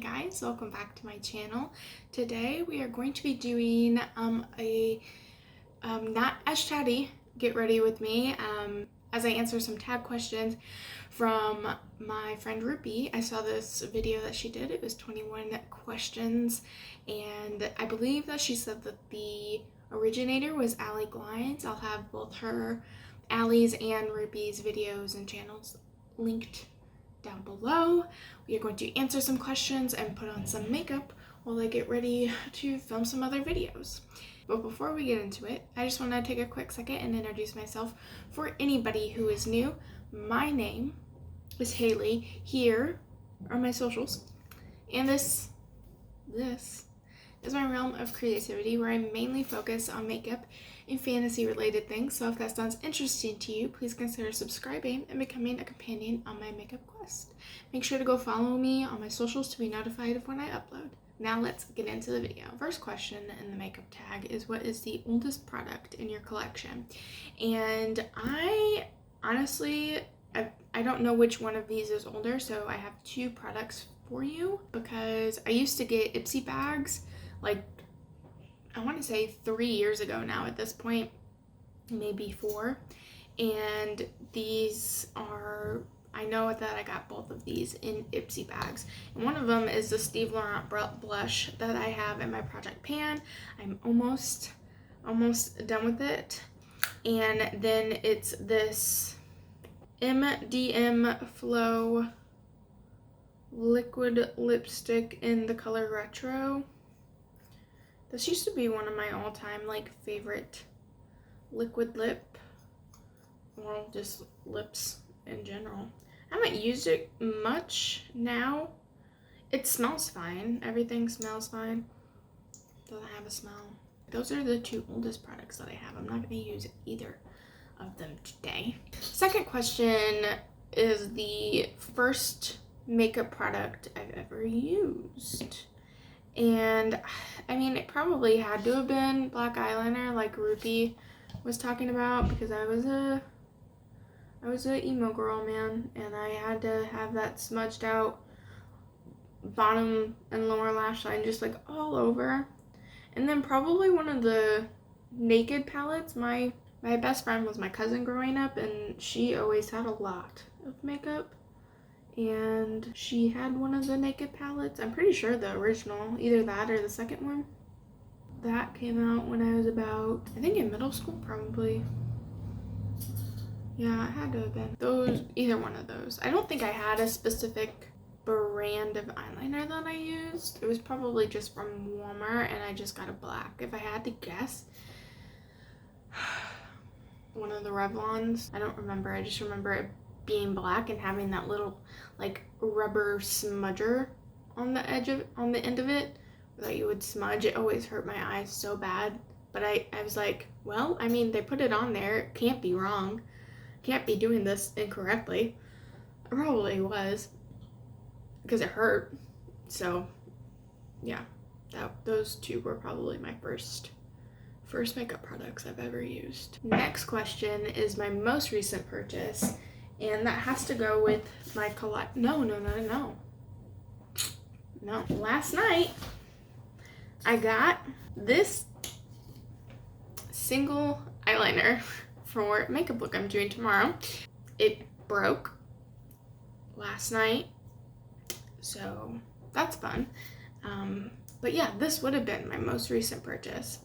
guys, welcome back to my channel. Today we are going to be doing a not as chatty get ready with me as I answer some tag questions from my friend Ruby. I saw this video that she did. It was 21 questions, and I believe that she said that the originator was Allie Glines. I'll have both her, Allie's and Ruby's videos and channels linked down below. We are going to answer some questions and put on some makeup while I get ready to film some other videos. But before we get into it, I just want to take a quick second and introduce myself for anybody who is new. My name is Haley. Here are my socials, and this is my realm of creativity where I mainly focus on makeup and fantasy related things. So if that sounds interesting to you, please consider subscribing and becoming a companion on my makeup quest. Make sure to go follow me on my socials to be notified of when I upload. Now let's get into the video. First question in the makeup tag is, what is the oldest product in your collection? And I honestly, I don't know which one of these is older, so I have two products for you because I used to get Ipsy bags like I want to say 3 years ago now at this point, maybe 4. And these are, I know that I got both of these in Ipsy bags. And one of them is the Steve Laurent blush that I have in my project pan. I'm almost done with it. And then it's this MDM Flow liquid lipstick in the color Retro. This used to be one of my all-time favorite liquid lip, or just lips in general. I haven't used it much now. It smells fine. Everything smells fine. Doesn't have a smell. Those are the two oldest products that I have. I'm not going to use either of them today. Second question is the first makeup product I've ever used. And I mean, it probably had to have been black eyeliner like Ruby was talking about, because I was a emo girl, man, and I had to have that smudged out bottom and lower lash line just like all over. And then probably one of the Naked palettes. My best friend was my cousin growing up, and she always had a lot of makeup. And she had one of the Naked palettes. I'm pretty sure the original, either that or the second one. That came out when I was about, I think in middle school probably. Yeah, it had to have been those, either one of those. I don't think I had a specific brand of eyeliner that I used. It was probably just from Walmart, and I just got a black. If I had to guess, one of the Revlons. I don't remember. I just remember it being black and having that little rubber smudger on the end of it that you would smudge. It always hurt my eyes so bad, but I was like, well, I mean, they put it on there, it can't be wrong, can't be doing this incorrectly. It probably was, because it hurt. So yeah, those two were probably my first makeup products I've ever used. Next question is my most recent purchase. And that has to go with my No. Last night, I got this single eyeliner for makeup look I'm doing tomorrow. It broke last night, so that's fun. But yeah, this would have been my most recent purchase,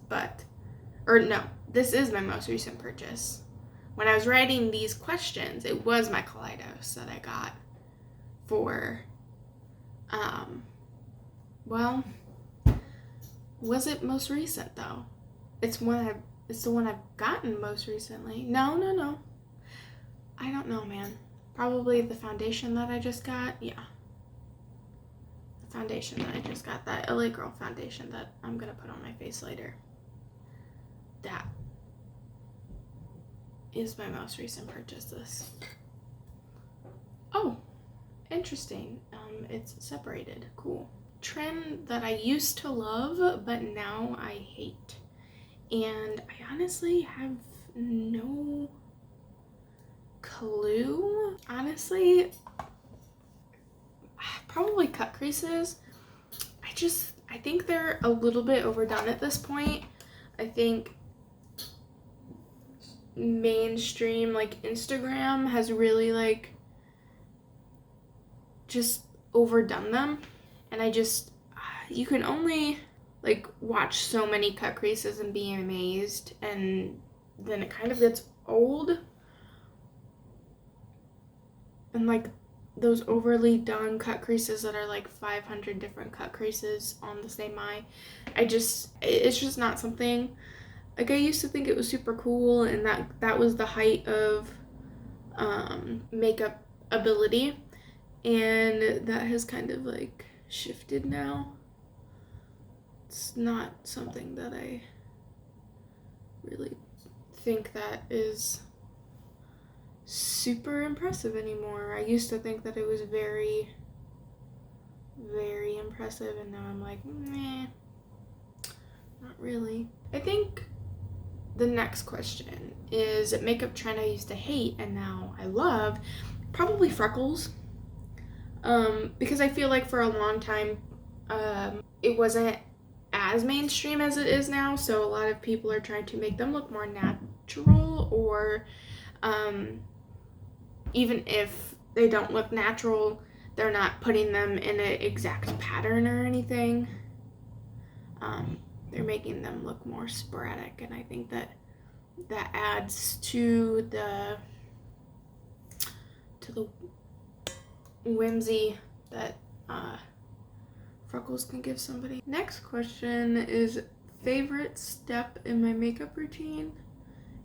this is my most recent purchase. When I was writing these questions, it was my Kaleidos that I got for, well, was it most recent though? It's the one I've gotten most recently. No. I don't know, man. Probably the foundation that I just got. Yeah. The foundation that I just got, that LA Girl foundation that I'm gonna put on my face later. That is my most recent purchase. This. Oh, interesting. It's separated. Cool. Trend that I used to love, but now I hate. And I honestly have no clue. Honestly, probably cut creases. I think they're a little bit overdone at this point. I think mainstream like Instagram has really like just overdone them, and you can only like watch so many cut creases and be amazed, and then it kind of gets old. And like those overly done cut creases that are like 500 different cut creases on the same eye, it's just not something, like I used to think it was super cool, and that was the height of makeup ability, and that has kind of like shifted now. It's not something that I really think that is super impressive anymore. I used to think that it was very, very impressive, and now I'm like, meh, not really. I think the next question is a makeup trend I used to hate and now I love, probably freckles. Because I feel like for a long time, it wasn't as mainstream as it is now, so a lot of people are trying to make them look more natural, or even if they don't look natural, they're not putting them in an exact pattern or anything. They're making them look more sporadic, and I think that adds to the whimsy that freckles can give somebody. Next question is favorite step in my makeup routine.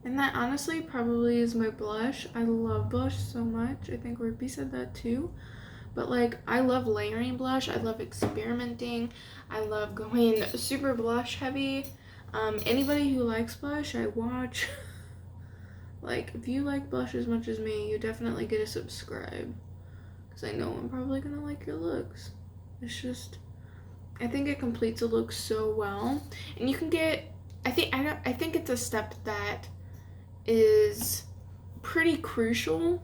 And that honestly probably is my blush. I love blush so much. I think Ruby said that too. But like, I love layering blush. I love experimenting. I love going super blush heavy. Anybody who likes blush, I watch. Like, if you like blush as much as me, you definitely get to subscribe. Because I know I'm probably going to like your looks. It's just, I think it completes a look so well. And you can get, I think it's a step that is pretty crucial,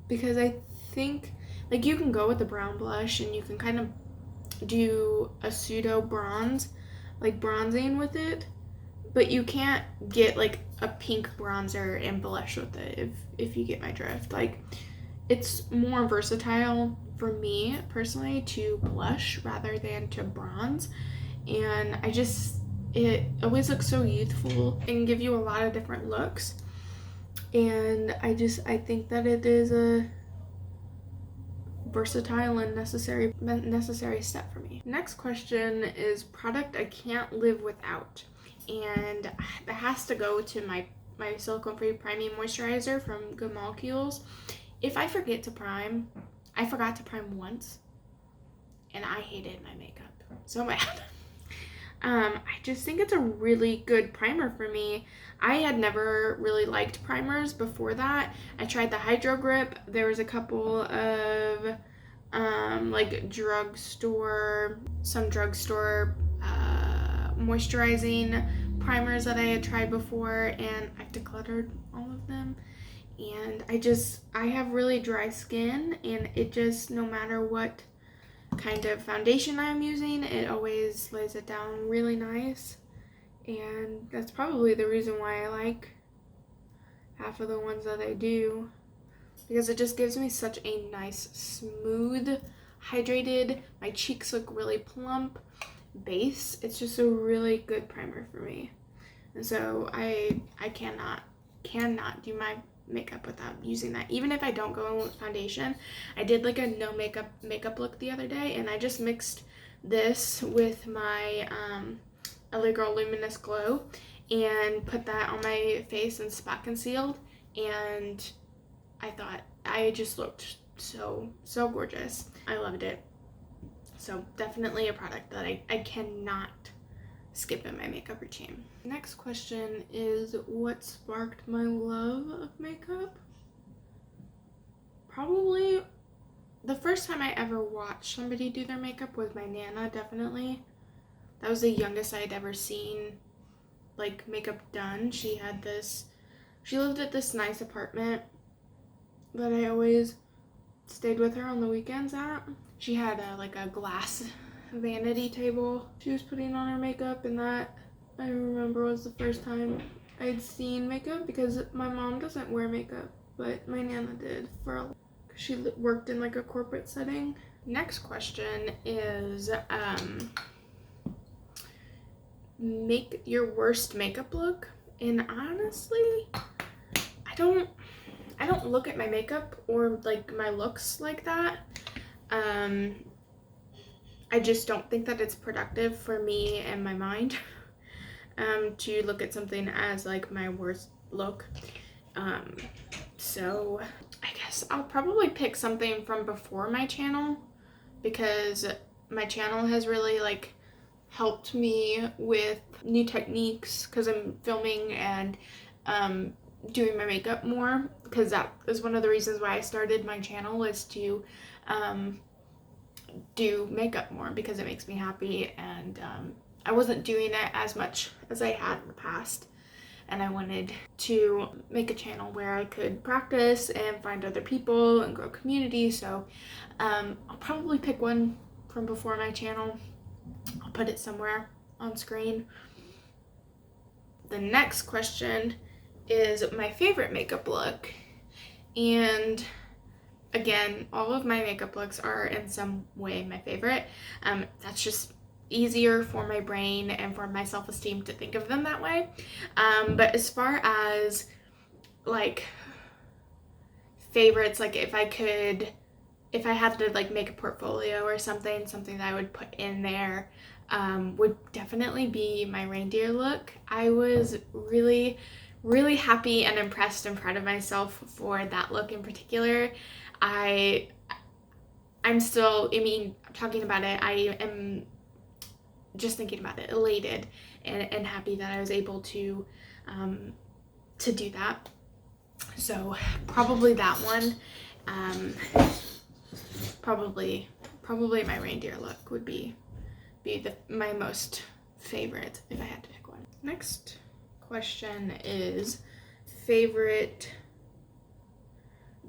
because I think like you can go with the brown blush and you can kind of do a pseudo bronze, like bronzing with it, but you can't get like a pink bronzer and blush with it, if you get my drift. Like, it's more versatile for me personally to blush rather than to bronze, and it always looks so youthful and give you a lot of different looks, and I think that it is a versatile and necessary step for me. Next question is product I can't live without, and that has to go to my silicone free priming moisturizer from Good Molecules. If I forget to prime, I forgot to prime once, and I hated my makeup so bad. I just think it's a really good primer for me. I had never really liked primers before that. I tried the Hydro Grip. There was a couple of like drugstore moisturizing primers that I had tried before, and I've decluttered all of them. And I have really dry skin, and it just, no matter what kind of foundation I'm using, it always lays it down really nice, and that's probably the reason why I like half of the ones that I do, because it just gives me such a nice, smooth, hydrated, my cheeks look really plump base. It's just a really good primer for me, and so I cannot do my makeup without using that. Even if I don't go in with foundation, I did like a no makeup look the other day, and I just mixed this with my LA Girl Luminous Glow and put that on my face and spot concealed, and I thought I just looked so gorgeous. I loved it. So definitely a product that I cannot skip in my makeup routine. Next question is, what sparked my love of makeup? Probably the first time I ever watched somebody do their makeup was my Nana, definitely. That was the youngest I'd ever seen like makeup done. She lived at this nice apartment that I always stayed with her on the weekends at. She had like a glass vanity table she was putting on her makeup, and that I remember was the first time I'd seen makeup, because my mom doesn't wear makeup, but my Nana did because she worked in like a corporate setting. Next question is make your worst makeup look. And honestly, I don't look at my makeup or like my looks like that. I just don't think that it's productive for me and my mind to look at something as like my worst look. So I guess I'll probably pick something from before my channel, because my channel has really like helped me with new techniques, because I'm filming and doing my makeup more, because that is one of the reasons why I started my channel, is to do makeup more, because it makes me happy, and I wasn't doing it as much as I had in the past, and I wanted to make a channel where I could practice and find other people and grow community. So I'll probably pick one from before my channel. I'll put it somewhere on screen. The next question is my favorite makeup look. And again, all of my makeup looks are in some way my favorite. That's just easier for my brain and for my self-esteem to think of them that way. But as far as like favorites, like if I had to like make a portfolio or something that I would put in there, would definitely be my reindeer look. I was really, really happy and impressed and proud of myself for that look in particular. I'm still, talking about it, I am just thinking about it, elated and happy that I was able to do that. So probably that one. Probably my reindeer look would be my most favorite if I had to pick one. Next question is favorite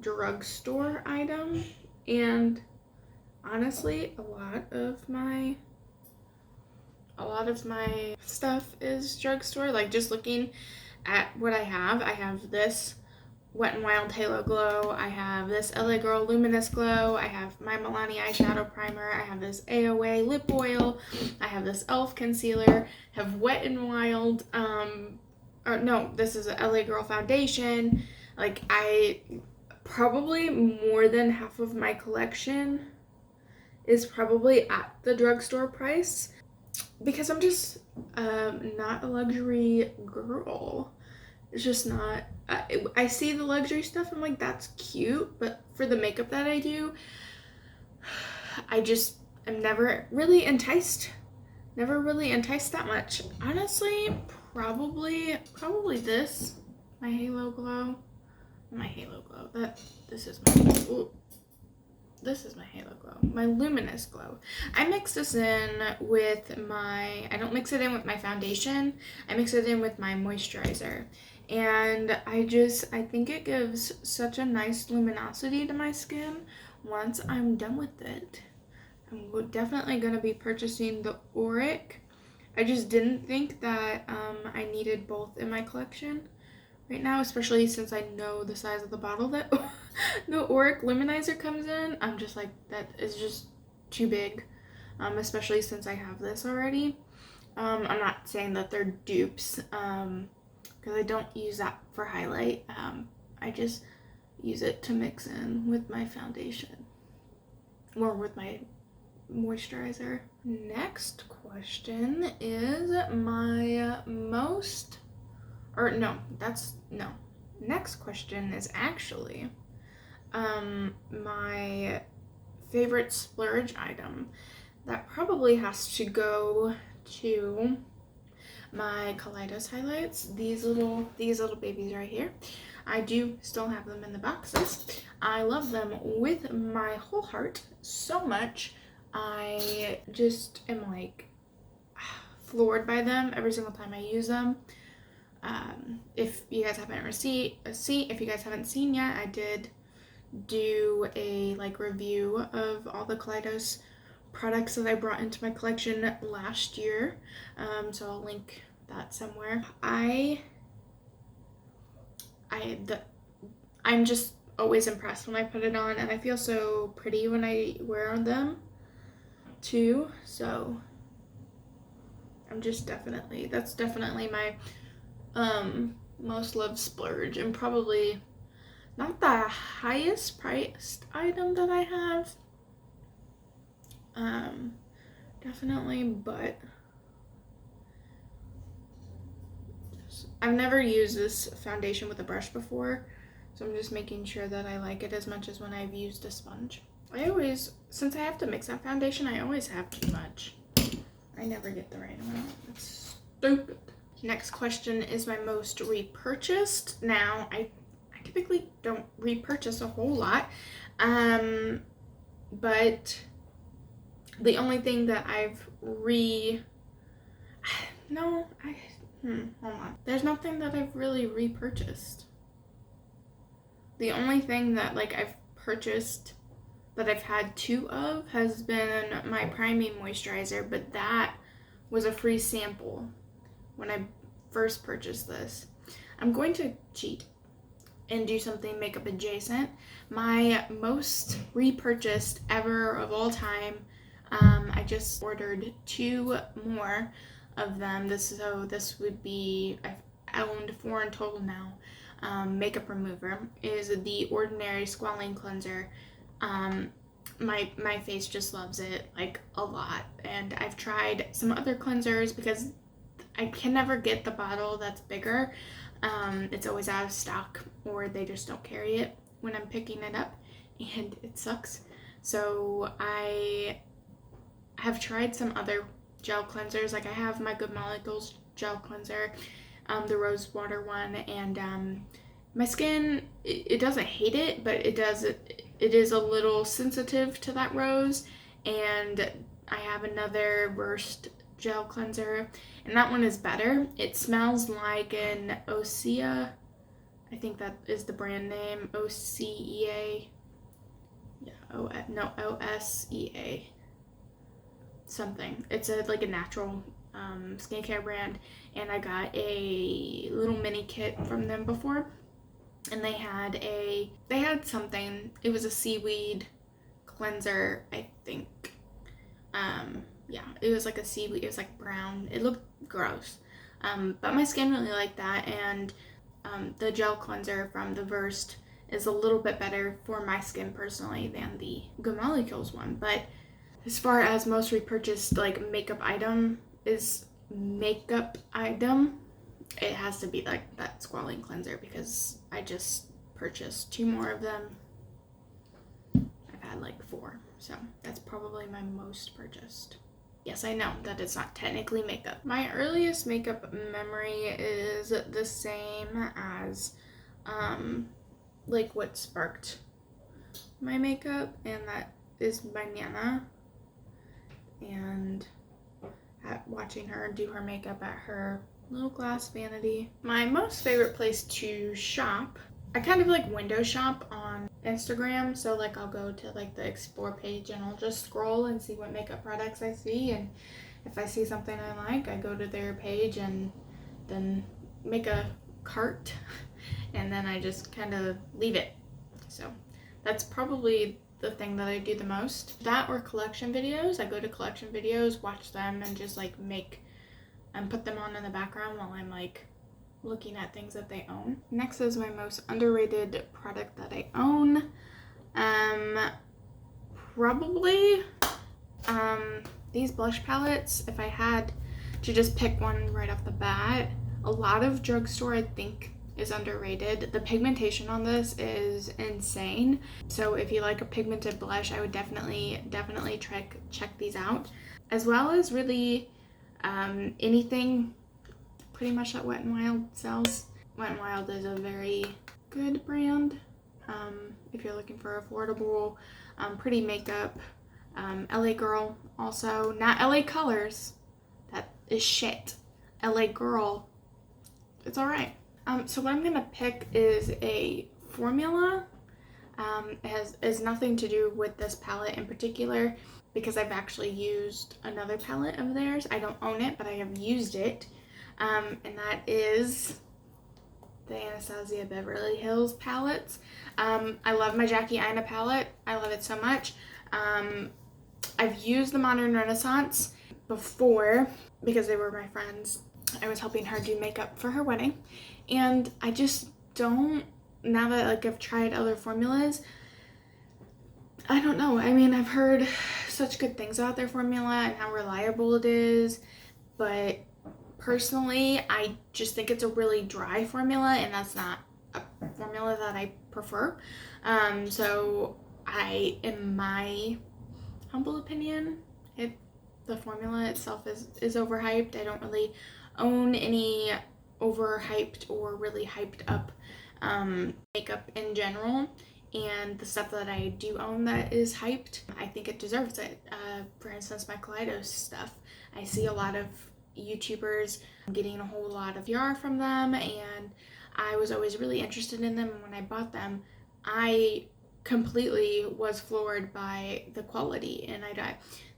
drugstore item. And honestly, a lot of my stuff is drugstore. Like, just looking at what I have this Wet n Wild Halo Glow, I have this LA Girl Luminous Glow, I have my Milani eyeshadow primer, I have this AOA lip oil, I have this e.l.f. concealer, I have Wet n Wild, this is a LA Girl foundation. Like, I probably more than half of my collection is probably at the drugstore price, because I'm just not a luxury girl. It's just not. I see the luxury stuff, I'm like, that's cute, but for the makeup that I do, I just am never really enticed that much. Honestly, probably this, my Halo Glow. This is my Halo Glow, my Luminous Glow. I mix this in with I don't mix it in with my foundation, I mix it in with my moisturizer. And I think it gives such a nice luminosity to my skin once I'm done with it. I'm definitely going to be purchasing the Auric. I just didn't think that I needed both in my collection right now, especially since I know the size of the bottle that the Auric Luminizer comes in. I'm just like, that is just too big, especially since I have this already. I'm not saying that they're dupes, because I don't use that for highlight. I just use it to mix in with my foundation or with my moisturizer. Next question is next question is actually my favorite splurge item. That probably has to go to my Kaleidos highlights. These little babies right here. I do still have them in the boxes. I love them with my whole heart so much. I just am like floored by them every single time I use them. If you guys haven't seen yet, I did do a like review of all the Kaleidos products that I brought into my collection last year. So I'll link that somewhere. I'm just always impressed when I put it on, and I feel so pretty when I wear them too. So that's definitely my most loved splurge, and probably not the highest priced item that I have. Definitely, but I've never used this foundation with a brush before, so I'm just making sure that I like it as much as when I've used a sponge. Since I have to mix that foundation, I always have too much. I never get the right amount. It's stupid. Next question is my most repurchased. Now, I typically don't repurchase a whole lot, but the only thing that I've hold on. There's nothing that I've really repurchased. The only thing that like I've purchased that I've had 2 of has been my priming moisturizer, but that was a free sample when I first purchased this. I'm going to cheat and do something makeup adjacent. My most repurchased ever of all time, I just ordered 2 more of them. This would be, I've owned 4 in total now. Makeup remover is the Ordinary Squalane Cleanser. My face just loves it like a lot, and I've tried some other cleansers because I can never get the bottle that's bigger. It's always out of stock, or they just don't carry it when I'm picking it up, and it sucks. So I have tried some other gel cleansers. Like I have my Good Molecules gel cleanser, the rose water one, and my skin, it doesn't hate it, but it is a little sensitive to that rose. And I have another Burst gel cleanser, and that one is better. It smells like an Osea, I think that is the brand name, OCEA. Yeah, OSEA. Something. It's like a natural skincare brand, and I got a little mini kit from them before, and they had something. It was a seaweed cleanser, I think. Yeah, it was like a seaweed. It was like brown. It looked gross, but my skin really liked that, and the gel cleanser from the Versed is a little bit better for my skin personally than the Good Molecules one. But as far as most repurchased like makeup item, it has to be like that Squalane cleanser, because I just purchased 2 more of them. I've had like 4, so that's probably my most purchased. Yes, I know that it's not technically makeup. My earliest makeup memory is the same as like what sparked my makeup, and that is my Nana, and watching her do her makeup at her little glass vanity. My most favorite place to shop, I kind of like window shop on Instagram, so like I'll go to like the explore page and I'll just scroll and see what makeup products I see, and if I see something I like, I go to their page and then make a cart and then I just kind of leave it. So that's probably the thing that I do the most. That or collection videos. I go to collection videos, watch them, and just like make and put them on in the background while I'm like looking at things that they own. Next is my most underrated product that I own. Probably these blush palettes. If I had to just pick one right off the bat, a lot of drugstore I think is underrated. The pigmentation on this is insane. So if you like a pigmented blush, I would definitely check these out. As well as really anything pretty much that Wet n Wild sells. Wet n Wild is a very good brand if you're looking for affordable, pretty makeup. LA Girl also, not LA Colors, that is shit. LA Girl, it's alright. So what I'm gonna pick is a formula. It has nothing to do with this palette in particular because I've actually used another palette of theirs. I don't own it, but I have used it. And that is the Anastasia Beverly Hills palettes. I love my Jackie Aina palette. I love it so much. I've used the Modern Renaissance before because they were my friends. I was helping her do makeup for her wedding, and I just don't, now that like I've tried other formulas, I don't know. I mean, I've heard such good things about their formula and how reliable it is, but personally, I just think it's a really dry formula, and that's not a formula that I prefer. So in my humble opinion, the formula itself is overhyped. I don't really own any overhyped or really hyped up makeup in general. And the stuff that I do own that is hyped, I think it deserves it. For instance, my Kaleidos stuff. I see a lot of YouTubers getting a whole lot of PR from them, and I was always really interested in them. And when I bought them, I completely was floored by the quality, and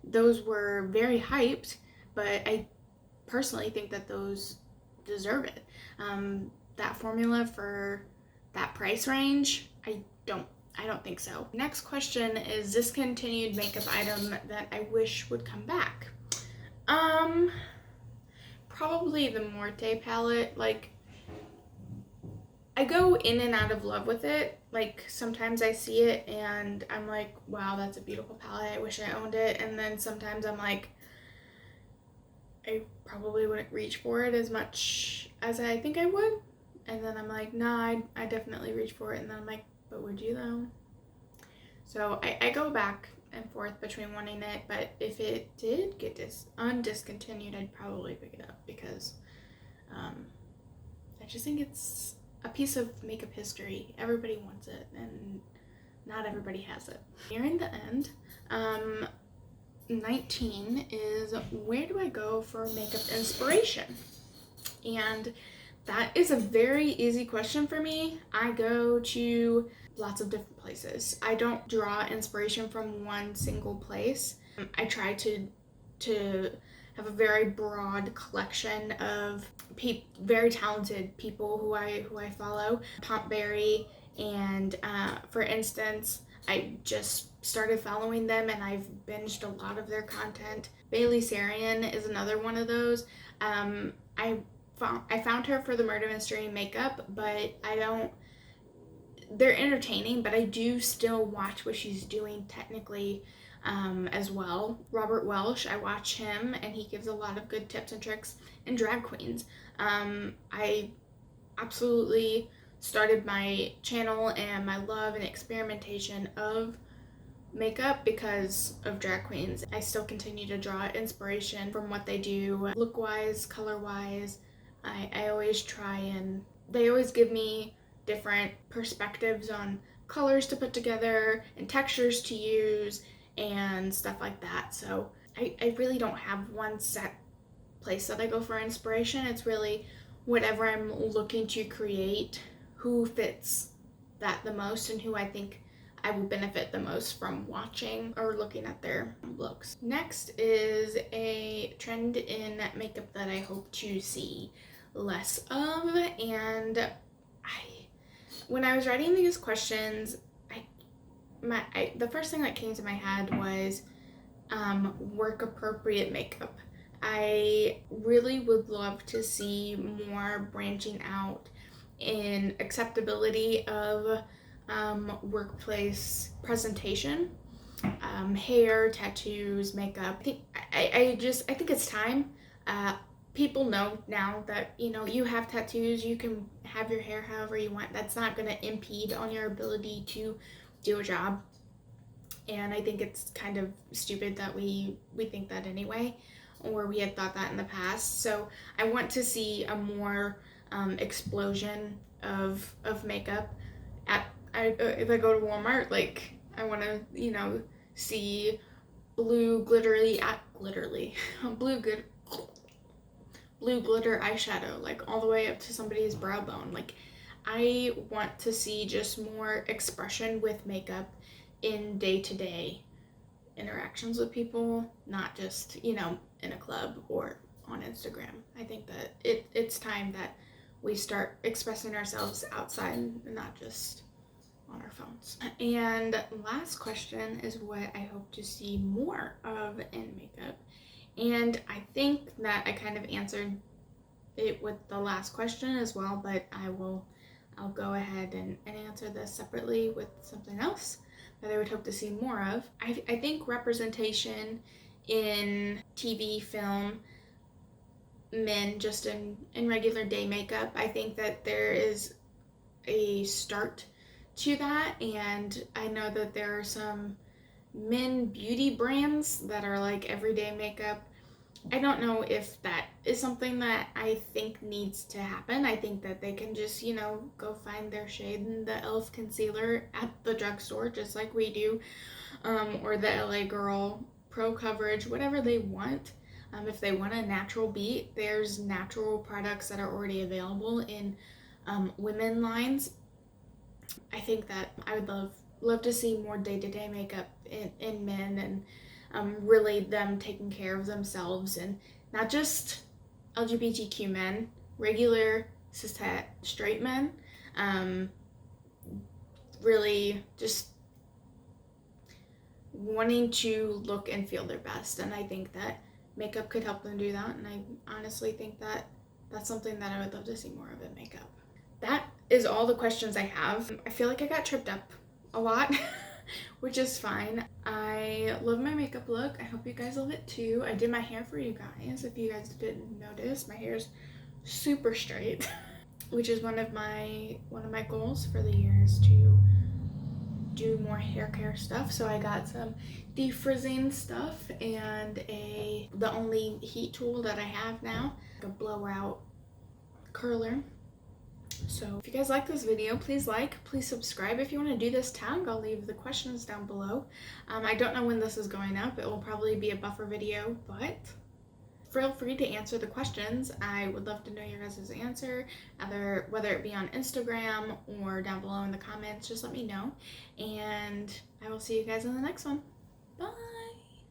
those were very hyped, but I personally think that those deserve it. That formula for that price range, I don't think so. Next question is discontinued makeup item that I wish would come back. Probably the Morte palette. Like, I go in and out of love with it. Like, sometimes I see it and I'm like, wow, that's a beautiful palette. I wish I owned it. And then sometimes I'm like, I probably wouldn't reach for it as much as I think I would. And then I'm like, nah, I definitely reach for it. And then I'm like, but would you though? So I go back and forth between wanting it, but if it did get undiscontinued, I'd probably pick it up because I just think it's a piece of makeup history. Everybody wants it, and not everybody has it. Nearing the end, 19 is where do I go for makeup inspiration? And that is a very easy question for me. I go to lots of different places. I don't draw inspiration from one single place. I try to have a very broad collection of very talented people who I follow. Pompberry, and for instance, I just started following them and I've binged a lot of their content. Bailey Sarian is another one of those. I found her for the murder mystery makeup, but they're entertaining, but I do still watch what she's doing technically as well. Robert Welsh, I watch him and he gives a lot of good tips and tricks. And drag queens. I absolutely started my channel and my love and experimentation of makeup because of drag queens. I still continue to draw inspiration from what they do, look-wise, color-wise. I always try, and they always give me different perspectives on colors to put together and textures to use and stuff like that. So I really don't have one set place that I go for inspiration. It's really whatever I'm looking to create, who fits that the most and who I think I will benefit the most from watching or looking at their looks. Next is a trend in makeup that I hope to see less of, and when I was writing these questions, the first thing that came to my head was work appropriate makeup. I really would love to see more branching out in acceptability of workplace presentation, hair, tattoos, makeup. I think it's time. People know now that, you have tattoos, you can have your hair however you want. That's not going to impede on your ability to do a job. And I think it's kind of stupid that we think that anyway, or we had thought that in the past. So I want to see a more explosion of makeup. If I go to Walmart, like, I want to, see blue blue glitter eyeshadow, like all the way up to somebody's brow bone. Like, I want to see just more expression with makeup in day-to-day interactions with people, not just, you know, in a club or on Instagram. I think that it's time that we start expressing ourselves outside and not just on our phones. And last question is what I hope to see more of in makeup. And I think that I kind of answered it with the last question as well, but I'll go ahead and answer this separately with something else that I would hope to see more of. I think representation in TV, film, men just in regular day makeup, I think that there is a start to that, and I know that there are some men beauty brands that are like everyday makeup. I don't know if that is something that I think needs to happen. I think that they can just, you know, go find their shade in the e.l.f. concealer at the drugstore, just like we do, or the LA Girl Pro Coverage, whatever they want. If they want a natural beat, there's natural products that are already available in women lines. I think that I would love to see more day-to-day makeup in men, and really them taking care of themselves, and not just LGBTQ men, regular cishet straight men, really just wanting to look and feel their best. And I think that makeup could help them do that, and I honestly think that that's something that I would love to see more of in makeup. That is all the questions I have. I feel like I got tripped up a lot, which is fine. I love my makeup look. I hope you guys love it too. I did my hair for you guys. If you guys didn't notice, my hair is super straight, which is one of my goals for the year, is to do more hair care stuff. So I got some defrizzing stuff and the only heat tool that I have now, a blowout curler. So if you guys like this video, please subscribe. If you want to do this tag, I'll leave the questions down below. I don't know when this is going up. It will probably be a buffer video, but feel free to answer the questions. I would love to know your guys' answer, whether it be on Instagram or down below in the comments. Just let me know, and I will see you guys in the next one. Bye!